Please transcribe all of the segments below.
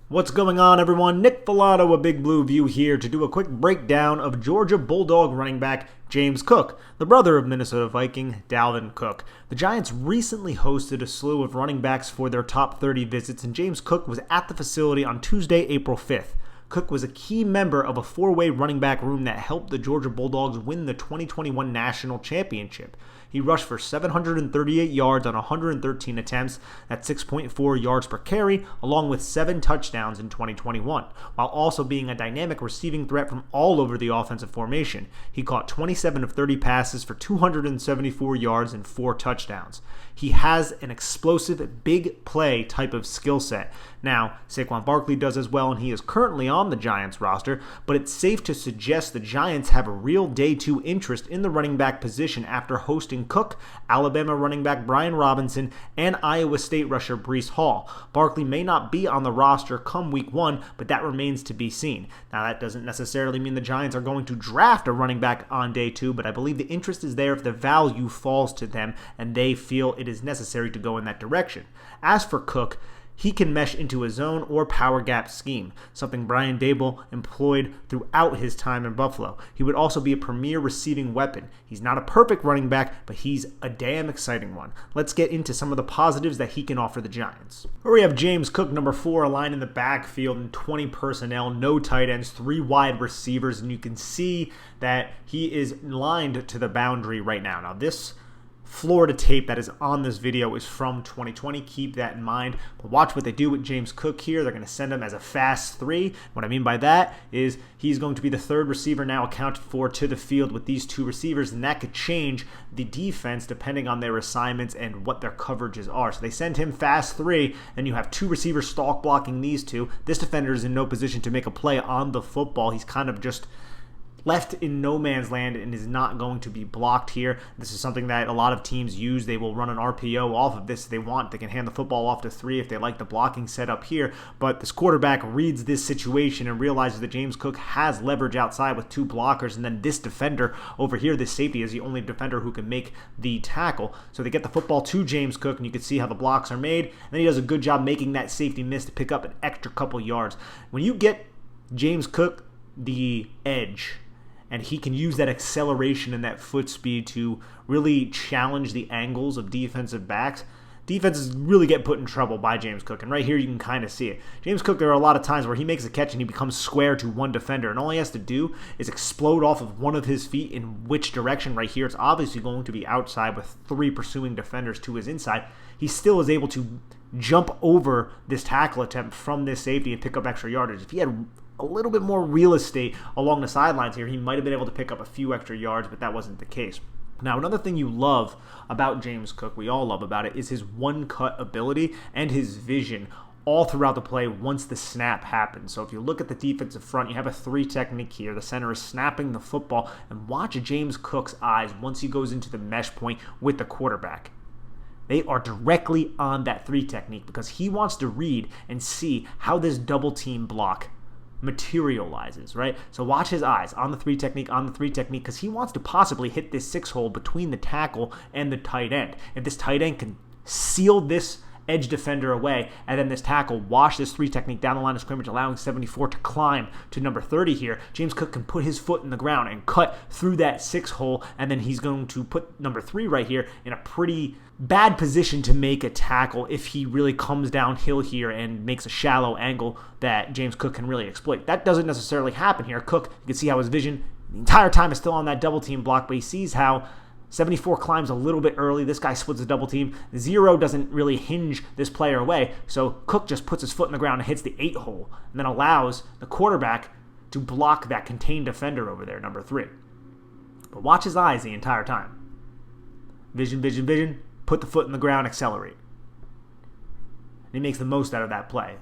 What's going on, everyone? Nick Filato, a Big Blue View here to do a quick breakdown of Georgia Bulldog running back James Cook, the brother of Minnesota Viking Dalvin Cook. The Giants recently hosted a slew of running backs for their top 30 visits, and James Cook was at the facility on Tuesday, April 5th. Cook was a key member of a four-way running back room that helped the Georgia Bulldogs win the 2021 National Championship. He rushed for 738 yards on 113 attempts, that's 6.4 yards per carry, along with 7 touchdowns in 2021, while also being a dynamic receiving threat from all over the offensive formation. He caught 27 of 30 passes for 274 yards and 4 touchdowns. He has an explosive, big play type of skill set. Now, Saquon Barkley does as well, and he is currently on the Giants roster, but it's safe to suggest the Giants have a real day 2 interest in the running back position after hosting Cook, Alabama running back Brian Robinson, and Iowa State rusher Breece Hall. Barkley may not be on the roster come week 1, but that remains to be seen. Now, that doesn't necessarily mean the Giants are going to draft a running back on day 2, but I believe the interest is there if the value falls to them and they feel it is necessary to go in that direction. As for Cook, he can mesh into a zone or power gap scheme, something Brian Daboll employed throughout his time in Buffalo. He would also be a premier receiving weapon. He's not a perfect running back, but he's a damn exciting one. Let's get into some of the positives that he can offer the Giants. Here we have James Cook, number 4, aligned in the backfield in 20 personnel, no tight ends, 3 wide receivers, and you can see that he is lined to the boundary right now. Now, this Florida tape that is on this video is from 2020. Keep that in mind. But watch what they do with James Cook here. They're going to send him as a fast 3. What I mean by that is he's going to be the 3rd receiver now accounted for to the field with these 2 receivers, and that could change the defense depending on their assignments and what their coverages are. So they send him fast 3, and you have 2 receivers stalk blocking these 2. This defender is in no position to make a play on the football. He's kind of just left in no man's land and is not going to be blocked here. This is something that a lot of teams use. They will run an RPO off of this if they want. They can hand the football off to 3 if they like the blocking setup here. But this quarterback reads this situation and realizes that James Cook has leverage outside with 2 blockers, and then this defender over here, this safety, is the only defender who can make the tackle. So they get the football to James Cook, and you can see how the blocks are made. And then he does a good job making that safety miss to pick up an extra couple yards. When you get James Cook the edge, and he can use that acceleration and that foot speed to really challenge the angles of defensive backs, defenses really get put in trouble by James Cook. And right here you can kind of see it. James Cook, there are a lot of times where he makes a catch and he becomes square to one defender, and all he has to do is explode off of one of his feet in which direction. Right here, it's obviously going to be outside with 3 pursuing defenders to his inside. He still is able to jump over this tackle attempt from this safety and pick up extra yardage. If he had a little bit more real estate along the sidelines here, he might have been able to pick up a few extra yards, but that wasn't the case. Now, another thing you love about James Cook, we all love about it, is his one-cut ability and his vision all throughout the play once the snap happens. So if you look at the defensive front, you have a 3 technique here. The center is snapping the football, and watch James Cook's eyes once he goes into the mesh point with the quarterback. They are directly on that 3 technique because he wants to read and see how this double team block materializes, right? So watch his eyes on the 3 technique, because he wants to possibly hit this 6 hole between the tackle and the tight end. If this tight end can seal this edge defender away, and then this tackle wash this 3 technique down the line of scrimmage, allowing 74 to climb to number 30 here, James Cook can put his foot in the ground and cut through that 6 hole, and then he's going to put number 3 right here in a pretty bad position to make a tackle if he really comes downhill here and makes a shallow angle that James Cook can really exploit. That doesn't necessarily happen here. Cook, you can see how his vision the entire time is still on that double team block, but he sees how 74 climbs a little bit early. This guy splits a double team. 0 doesn't really hinge this player away, so Cook just puts his foot in the ground and hits the 8 hole, and then allows the quarterback to block that contained defender over there, number 3. But watch his eyes the entire time. Vision, vision, vision. Put the foot in the ground, accelerate. And he makes the most out of that play.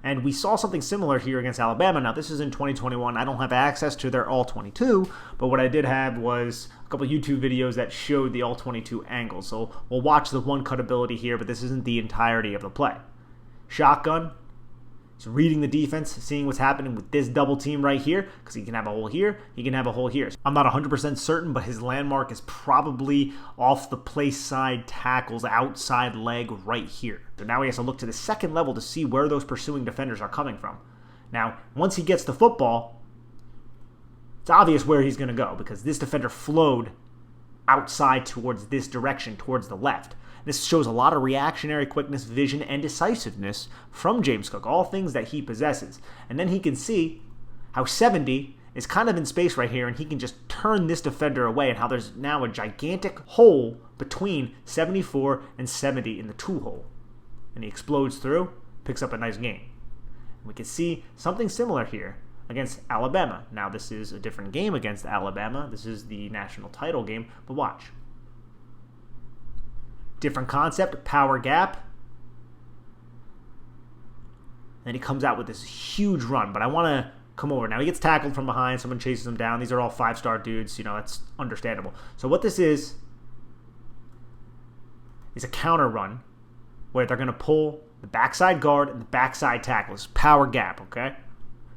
And we saw something similar here against Alabama. Now, this is in 2021. I don't have access to their All-22, but what I did have was a couple of YouTube videos that showed the All-22 angles. So we'll watch the one-cut ability here, but this isn't the entirety of the play. Shotgun. He's reading the defense, seeing what's happening with this double team right here, because he can have a hole here, he can have a hole here. I'm not 100% certain, but his landmark is probably off the play side tackle's outside leg right here. So now he has to look to the second level to see where those pursuing defenders are coming from. Now, once he gets the football, it's obvious where he's going to go, because this defender flowed outside towards this direction, towards the left. This shows a lot of reactionary quickness, vision, and decisiveness from James Cook, all things that he possesses. And then he can see how 70 is kind of in space right here, and he can just turn this defender away, and how there's now a gigantic hole between 74 and 70 in the 2 hole. And he explodes through, picks up a nice gain. And we can see something similar here against Alabama. Now, this is a different game against Alabama. This is the national title game, but watch. Different concept, power gap. Then he comes out with this huge run, but I want to come over. Now he gets tackled from behind, someone chases him down. These are all 5-star dudes, that's understandable. So what this is a counter run where they're going to pull the backside guard and the backside tackle. It's power gap, okay?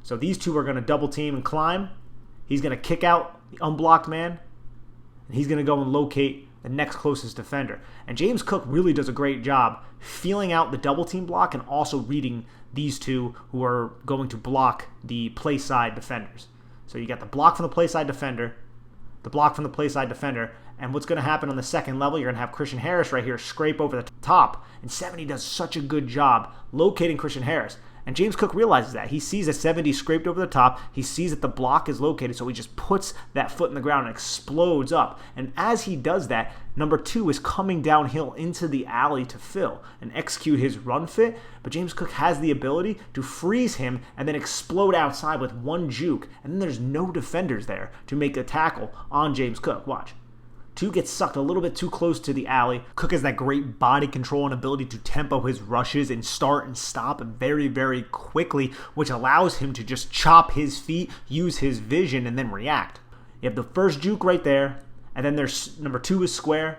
So these two are going to double team and climb. He's going to kick out the unblocked man, and he's going to go and locate the next closest defender. And James Cook really does a great job feeling out the double team block and also reading these two who are going to block the play side defenders. So you got the block from the play side defender, the block from the play side defender, and what's going to happen on the second level, you're going to have Christian Harris right here scrape over the top, and 70 does such a good job locating Christian Harris. And James Cook realizes that. He sees that 70 scraped over the top. He sees that the block is located, so he just puts that foot in the ground and explodes up. And as he does that, number 2 is coming downhill into the alley to fill and execute his run fit. But James Cook has the ability to freeze him and then explode outside with one juke. And then there's no defenders there to make a tackle on James Cook. Watch. 2 gets sucked a little bit too close to the alley. Cook has that great body control and ability to tempo his rushes and start and stop very, very quickly, which allows him to just chop his feet, use his vision, and then react. You have the first juke right there, and then there's number 2 is square,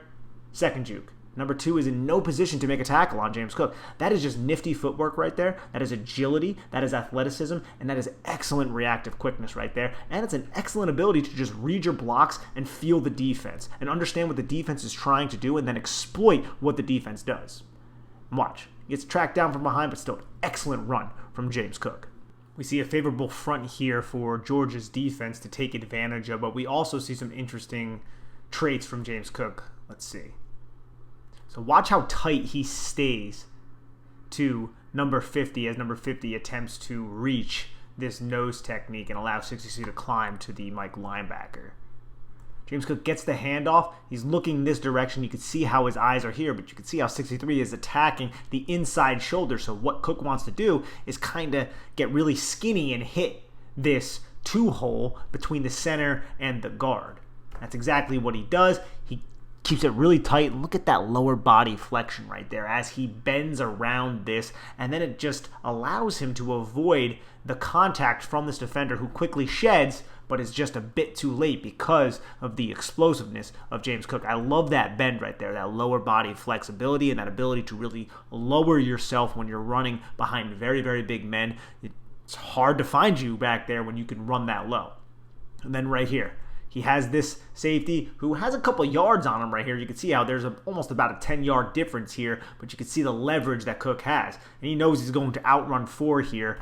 second juke. Number 2 is in no position to make a tackle on James Cook. That is just nifty footwork right there. That is agility, that is athleticism, and that is excellent reactive quickness right there. And it's an excellent ability to just read your blocks and feel the defense and understand what the defense is trying to do and then exploit what the defense does. Watch. He gets tracked down from behind, but still an excellent run from James Cook. We see a favorable front here for Georgia's defense to take advantage of, but we also see some interesting traits from James Cook. Let's see. So watch how tight he stays to number 50 as number 50 attempts to reach this nose technique and allow 62 to climb to the Mike linebacker. James Cook gets the handoff. He's looking this direction. You can see how his eyes are here, but you can see how 63 is attacking the inside shoulder. So what Cook wants to do is kind of get really skinny and hit this 2-hole between the center and the guard. That's exactly what he does. He keeps it really tight. Look at that lower body flexion right there as he bends around this, and then it just allows him to avoid the contact from this defender who quickly sheds, but is just a bit too late because of the explosiveness of James Cook. I love that bend right there, that lower body flexibility and that ability to really lower yourself when you're running behind very, very big men. It's hard to find you back there when you can run that low. And then right here, he has this safety who has a couple yards on him right here. You can see how there's almost about a 10-yard difference here, but you can see the leverage that Cook has. And he knows he's going to outrun 4 here,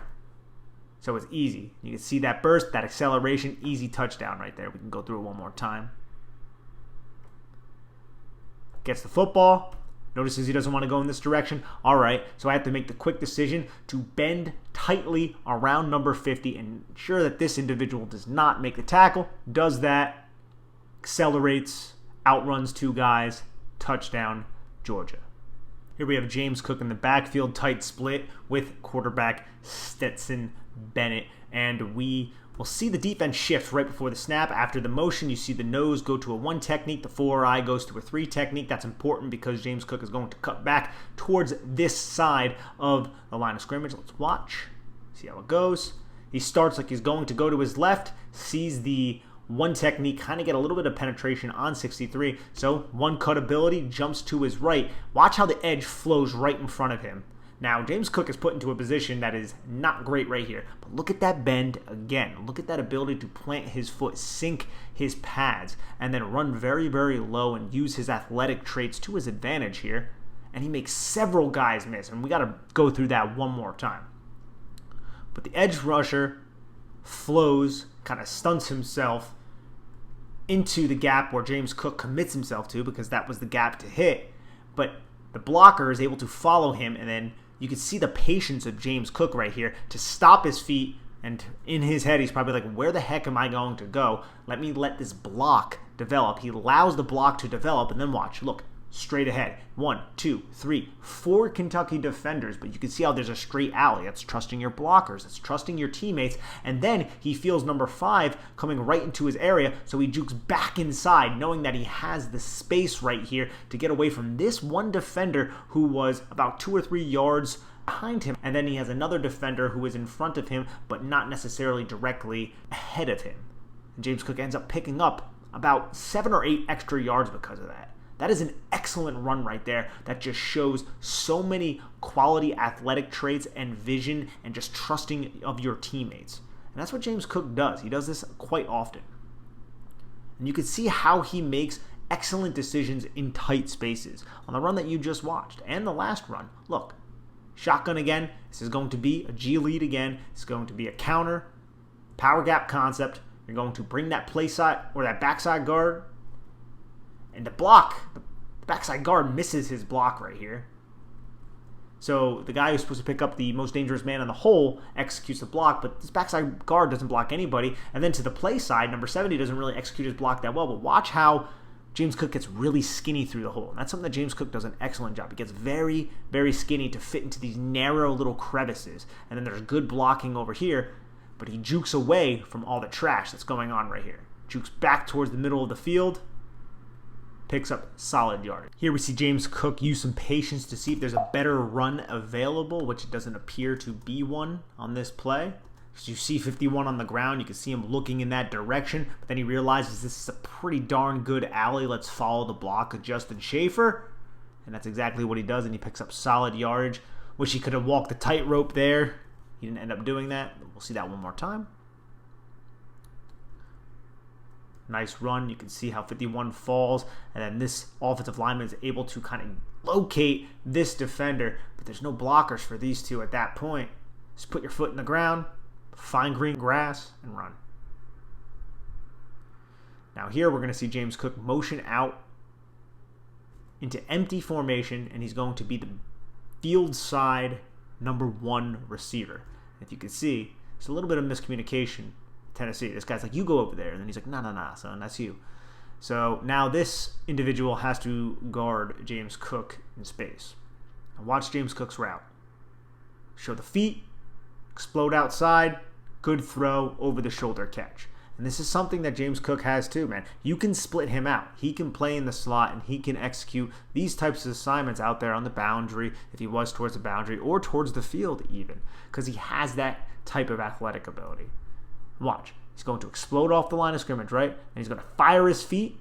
so it's easy. You can see that burst, that acceleration, easy touchdown right there. We can go through it one more time. Gets the football. Notices he doesn't want to go in this direction. All right, so I have to make the quick decision to bend tightly around number 50 and ensure that this individual does not make the tackle. Does that, accelerates, outruns 2 guys, touchdown, Georgia. Here we have James Cook in the backfield, tight split with quarterback Stetson Bennett, and we will see the defense shift right before the snap. After the motion, you see the nose go to a 1 technique, the 4-eye goes to a 3 technique. That's important because James Cook is going to cut back towards this side of the line of scrimmage. Let's watch, see how it goes. He starts like he's going to go to his left, sees the 1 technique, kind of get a little bit of penetration on 63. So 1 cut ability, jumps to his right. Watch how the edge flows right in front of him. Now, James Cook is put into a position that is not great right here. But look at that bend again. Look at that ability to plant his foot, sink his pads, and then run very, very low and use his athletic traits to his advantage here. And he makes several guys miss. And we got to go through that one more time. But the edge rusher flows, kind of stunts himself into the gap where James Cook commits himself to, because that was the gap to hit. But the blocker is able to follow him, and then you can see the patience of James Cook right here to stop his feet, and in his head he's probably like, where the heck am I going to go? Let me let this block develop. He allows the block to develop, and then watch. Look, straight ahead. 1, 2, 3, 4 Kentucky defenders, but you can see how there's a straight alley. That's trusting your blockers. That's trusting your teammates. And then he feels number 5 coming right into his area, so he jukes back inside, knowing that he has the space right here to get away from this one defender who was about 2 or 3 yards behind him. And then he has another defender who is in front of him, but not necessarily directly ahead of him. And James Cook ends up picking up about 7 or 8 extra yards because of that. That is an excellent run right there that just shows so many quality athletic traits and vision and just trusting of your teammates. And that's what James Cook does. He does this quite often. And you can see how he makes excellent decisions in tight spaces on the run that you just watched and the last run. Look, shotgun again. This is going to be a G lead again. It's going to be a counter, power gap concept. You're going to bring that play side or that backside guard. And the block, the backside guard misses his block right here. So the guy who's supposed to pick up the most dangerous man on the hole executes the block, but this backside guard doesn't block anybody. And then to the play side, number 70 doesn't really execute his block that well. But watch how James Cook gets really skinny through the hole. And that's something that James Cook does an excellent job. He gets very, very skinny to fit into these narrow little crevices. And then there's good blocking over here, but he jukes away from all the trash that's going on right here. Jukes back towards the middle of the field. Picks up solid yardage. Here we see James Cook use some patience to see if there's a better run available, which doesn't appear to be one on this play. As you see 51 on the ground, you can see him looking in that direction, but then he realizes this is a pretty darn good alley. Let's follow the block of Justin Schaefer. And that's exactly what he does, and he picks up solid yardage. Wish he could have walked the tightrope there. He didn't end up doing that. We'll see that one more time. Nice run. You can see how 51 falls, and then this offensive lineman is able to kind of locate this defender, but there's no blockers for these two at that point. Just put your foot in the ground, find green grass, and run. Now here we're going to see James Cook motion out into empty formation, and he's going to be the field side number 1 receiver. If you can see, it's a little bit of miscommunication. Tennessee. This guy's like, you go over there. And then he's like, no, son, that's you. So now this individual has to guard James Cook in space. Now watch James Cook's route. Show the feet, explode outside, good throw, over the shoulder catch. And this is something that James Cook has too, man. You can split him out. He can play in the slot, and he can execute these types of assignments out there on the boundary, if he was towards the boundary, or towards the field even, because he has that type of athletic ability. Watch. He's going to explode off the line of scrimmage, right? And he's going to fire his feet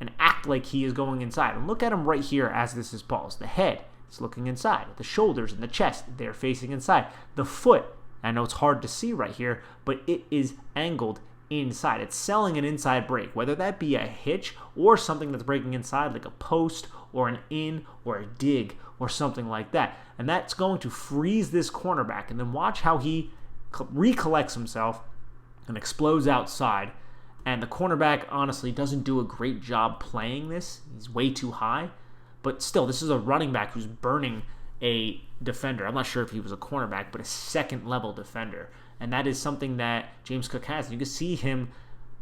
and act like he is going inside. And look at him right here as this is paused. The head is looking inside. The shoulders and the chest, they're facing inside. The foot, I know it's hard to see right here, but it is angled inside. It's selling an inside break, whether that be a hitch or something that's breaking inside, like a post or an in or a dig or something like that. And that's going to freeze this cornerback. And then watch how he recollects himself and explodes outside, and the cornerback honestly doesn't do a great job playing this. He's way too high, but still, this is a running back who's burning a defender. I'm not sure if he was a cornerback, but a second-level defender, and that is something that James Cook has. You can see him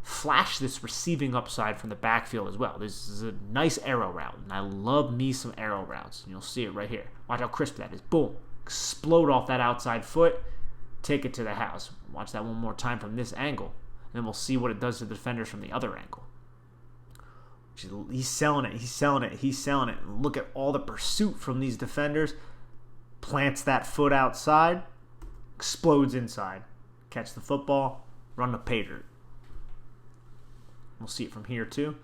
flash this receiving upside from the backfield as well. This is a nice arrow route, and I love me some arrow routes, and you'll see it right here. Watch how crisp that is. Boom. Explode off that outside foot. Take it to the house. Watch that one more time from this angle. And then we'll see what it does to the defenders from the other angle. He's selling it. He's selling it. He's selling it. And look at all the pursuit from these defenders. Plants that foot outside. Explodes inside. Catch the football. Run the pay dirt. We'll see it from here too.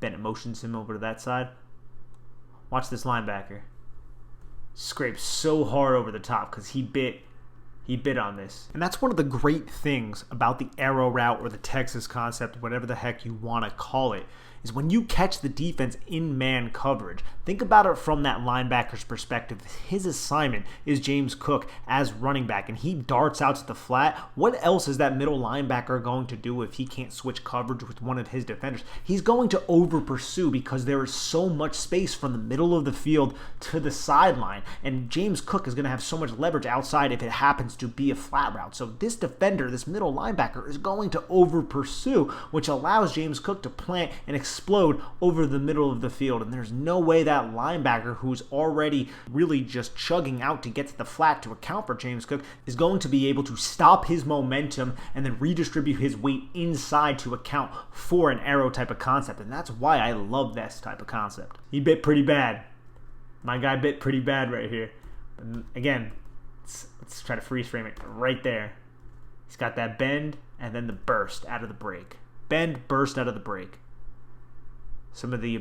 Bennett motions him over to that side. Watch this linebacker. scraped so hard over the top because he bit on this. And that's one of the great things about the arrow route or the Texas concept, whatever the heck you want to call it, is when you catch the defense in man coverage. Think about it from that linebacker's perspective. His assignment is James Cook as running back, and he darts out to the flat. What else is that middle linebacker going to do if he can't switch coverage with one of his defenders? He's going to over pursue because there is so much space from the middle of the field to the sideline, and James Cook is going to have so much leverage outside if it happens to be a flat route. So this defender, this middle linebacker, is going to over pursue, which allows James Cook to plant and explode over the middle of the field. And there's no way that linebacker, who's already really just chugging out to get to the flat to account for James Cook, is going to be able to stop his momentum and then redistribute his weight inside to account for an arrow type of concept. And that's why I love this type of concept. He bit pretty bad. My guy bit pretty bad right here. But again, let's try to freeze frame it right there. He's got that bend and then the burst out of the break. Bend, burst out of the break. Some of the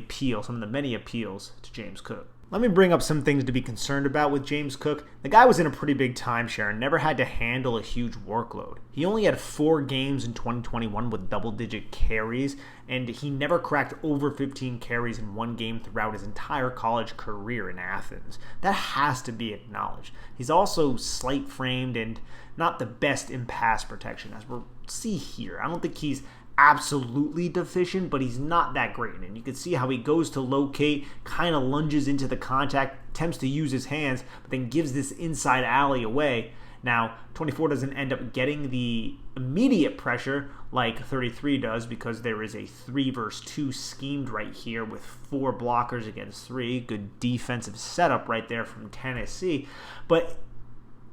many appeals to James Cook. Let me bring up some things to be concerned about with James Cook. The guy was in a pretty big timeshare and never had to handle a huge workload. He only had 4 games in 2021 with double-digit carries, and he never cracked over 15 carries in one game throughout his entire college career in Athens. That has to be acknowledged. He's also slight-framed and not the best in pass protection, as we'll see here. I don't think he's absolutely deficient, but he's not that great. And you can see how he goes to locate, kind of lunges into the contact, attempts to use his hands, but then gives this inside alley away. Now, 24 doesn't end up getting the immediate pressure like 33 does because there is a 3 versus 2 schemed right here with 4 blockers against 3. Good defensive setup right there from Tennessee. But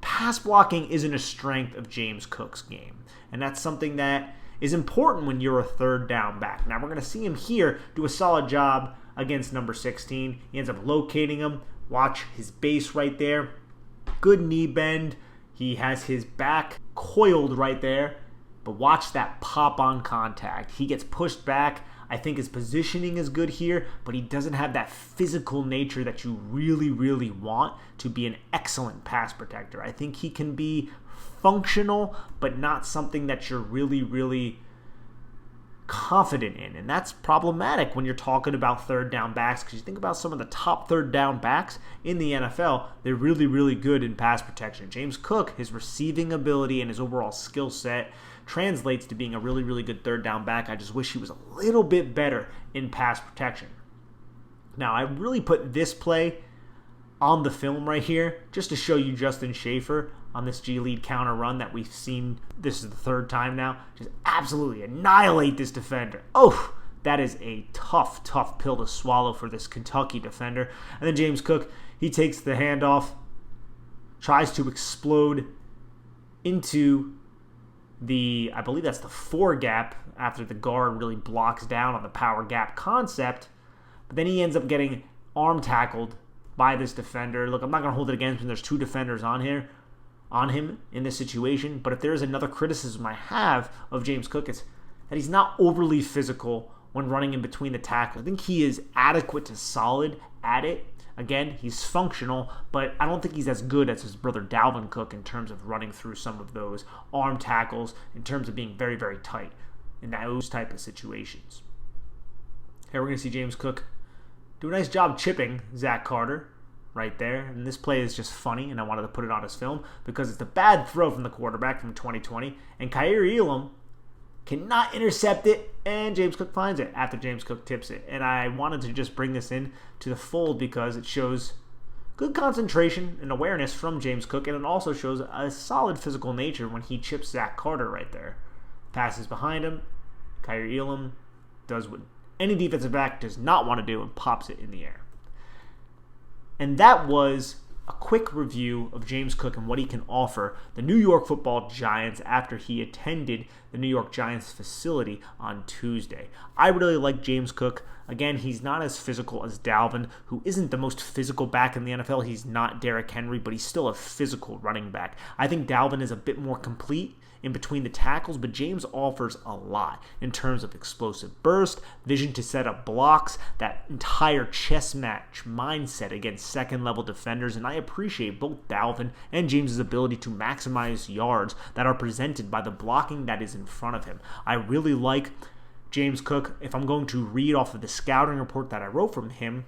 pass blocking isn't a strength of James Cook's game. And that's something that is important when you're a third down back. Now, we're going to see him here do a solid job against number 16. He ends up locating him. Watch his base right there. Good knee bend. He has his back coiled right there. But watch that pop on contact. He gets pushed back. I think his positioning is good here, but he doesn't have that physical nature that you really, really want to be an excellent pass protector. I think he can be functional, but not something that you're really, really confident in. And that's problematic when you're talking about third down backs, because you think about some of the top third down backs in the NFL, they're really, really good in pass protection. James Cook, his receiving ability and his overall skill set translates to being a really, really good third down back. I just wish he was a little bit better in pass protection. Now, I really put this play on the film right here just to show you Justin Schaefer on this G-lead counter run that we've seen. This is the 3rd time now. Just absolutely annihilate this defender. Oh, that is a tough, tough pill to swallow for this Kentucky defender. And then James Cook, he takes the handoff, tries to explode into the, I believe that's the 4 gap after the guard really blocks down on the power gap concept. But then he ends up getting arm tackled by this defender. Look, I'm not going to hold it against him. There's 2 defenders on him in this situation. But if there is another criticism I have of James Cook, it's that he's not overly physical when running in between the tackles. I think he is adequate to solid at it. Again, he's functional, but I don't think he's as good as his brother Dalvin Cook in terms of running through some of those arm tackles, in terms of being very, very tight in those type of situations. Here we're going to see James Cook do a nice job chipping Zach Carter right there. And this play is just funny, and I wanted to put it on his film because it's a bad throw from the quarterback from 2020. And Kaiir Elam cannot intercept it, and James Cook finds it after James Cook tips it. And I wanted to just bring this in to the fold because it shows good concentration and awareness from James Cook, and it also shows a solid physical nature when he chips Zach Carter right there. Passes behind him. Kaiir Elam does what any defensive back does not want to do and pops it in the air. And that was a quick review of James Cook and what he can offer the New York Football Giants after he attended the New York Giants facility on Tuesday. I really like James Cook. Again, he's not as physical as Dalvin, who isn't the most physical back in the NFL. He's not Derrick Henry, but he's still a physical running back. I think Dalvin is a bit more complete in between the tackles, but James offers a lot in terms of explosive burst, vision to set up blocks, that entire chess match mindset against second-level defenders, and I appreciate both Dalvin and James's ability to maximize yards that are presented by the blocking that is in front of him. I really like James Cook. If I'm going to read off of the scouting report that I wrote from him,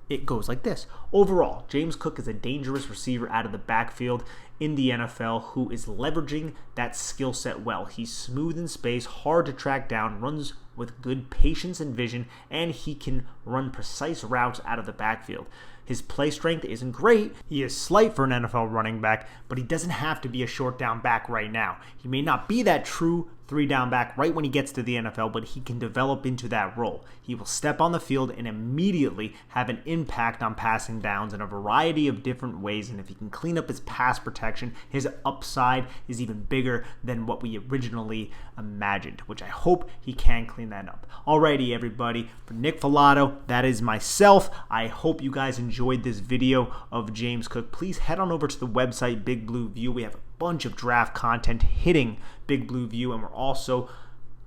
it goes like this. Overall, James Cook is a dangerous receiver out of the backfield in the NFL who is leveraging that skill set well. He's smooth in space, hard to track down, runs with good patience and vision, and he can run precise routes out of the backfield. His play strength isn't great. He is slight for an NFL running back, but he doesn't have to be a short down back right now. He may not be that true 3-down back right when he gets to the NFL, but he can develop into that role. He will step on the field and immediately have an impact on passing downs in a variety of different ways, and if he can clean up his pass protection, his upside is even bigger than what we originally imagined, which I hope he can clean that up. Alrighty, everybody, for Nick Filato, that is myself. I hope you guys enjoyed this video of James Cook. Please head on over to the website Big Blue View. We have a bunch of draft content hitting Big Blue View, and we're also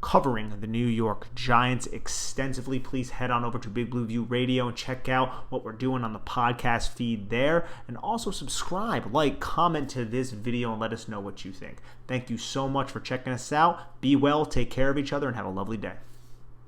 covering the New York Giants extensively. Please head on over to Big Blue View Radio and check out what we're doing on the podcast feed there, and also subscribe, like, comment to this video, and let us know what you think. Thank you so much for checking us out. Be well, take care of each other, and have a lovely day.